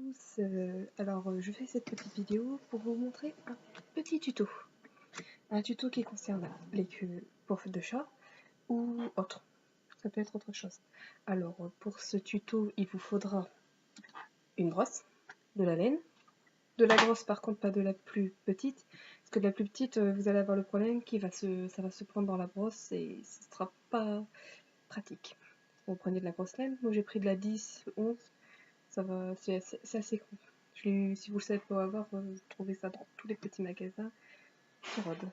tous, je fais cette petite vidéo pour vous montrer un petit tuto. Un tuto qui concerne les queues pour de chat ou autre. Ça peut être autre chose. Alors pour ce tuto, il vous faudra une brosse, de la laine, de la grosse par contre, pas de la plus petite, parce que de la plus petite, vous allez avoir le problème ça va se prendre dans la brosse et ce sera pas pratique. Vous prenez de la grosse laine, moi j'ai pris de la 10, 11, ça va, c'est assez grand. Si vous le savez pas avoir, vous trouvez ça dans tous les petits magasins qui rodent.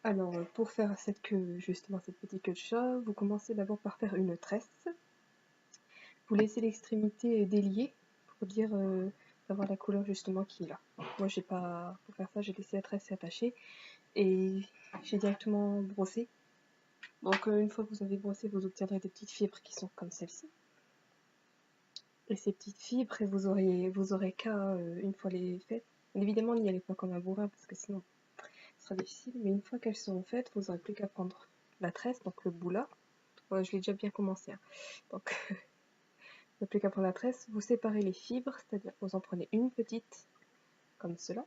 Alors pour faire cette queue, justement cette petite queue de chat, vous commencez d'abord par faire une tresse. Vous laissez l'extrémité déliée pour dire d'avoir la couleur justement qui est là. Moi j'ai pas, pour faire ça j'ai laissé la tresse attachée et j'ai directement brossé. Donc une fois que vous avez brossé, vous obtiendrez des petites fibres qui sont comme celle-ci. Et ces petites fibres, et vous aurez qu'à, une fois les faites, évidemment n'y allez pas comme un bourrin parce que sinon ce sera difficile, mais une fois qu'elles sont faites, vous n'aurez plus qu'à prendre la tresse, donc le bout là. Ouais, je l'ai déjà bien commencé, hein. Donc vous n'avez plus qu'à prendre la tresse, vous séparez les fibres, c'est-à-dire vous en prenez une petite comme cela,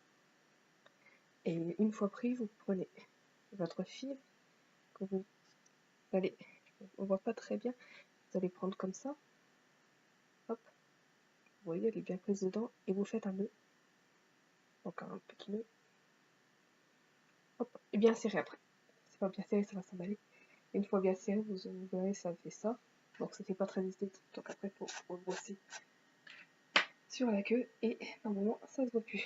et une fois pris, vous prenez votre fibre que vous allez, on voit pas très bien, vous allez prendre comme ça, hop, vous voyez elle est bien prise dedans, et vous faites un nœud, donc un petit nœud, hop, et bien serré après. C'est pas bien serré, ça va s'emballer. Une fois bien serré, vous verrez, ça fait ça. Donc ça fait pas très esthétique. Donc après, pour brosser sur la queue, et normalement, ça se voit plus.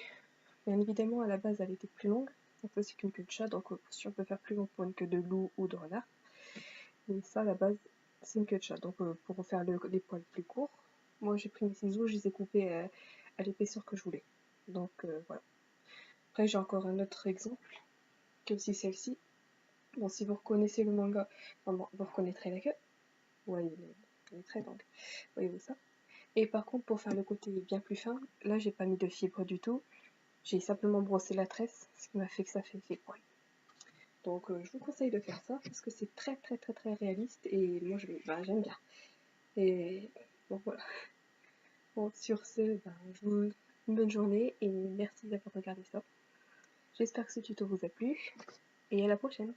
Bien évidemment, à la base, elle était plus longue. Donc ça, c'est qu'une queue de chat. Donc si on peut faire plus long pour une queue de loup ou de renard. Mais ça, à la base, c'est une queue de chat. Donc pour faire les poils plus courts, moi j'ai pris mes ciseaux, je les ai coupés à l'épaisseur que je voulais. Donc voilà. Après, j'ai encore un autre exemple, qui est aussi celle-ci. Bon, si vous reconnaissez le manga, vous reconnaîtrez la queue. Vous voyez les traits, donc voyez-vous ça. Et par contre, pour faire le côté bien plus fin, là, j'ai pas mis de fibre du tout. J'ai simplement brossé la tresse, ce qui m'a fait que ça fait les poils. Donc, je vous conseille de faire ça, parce que c'est très très très très réaliste, et moi, j'aime bien. Et donc voilà. Bon, sur ce, je vous souhaite une bonne journée, et merci d'avoir regardé ça. J'espère que ce tuto vous a plu, et à la prochaine.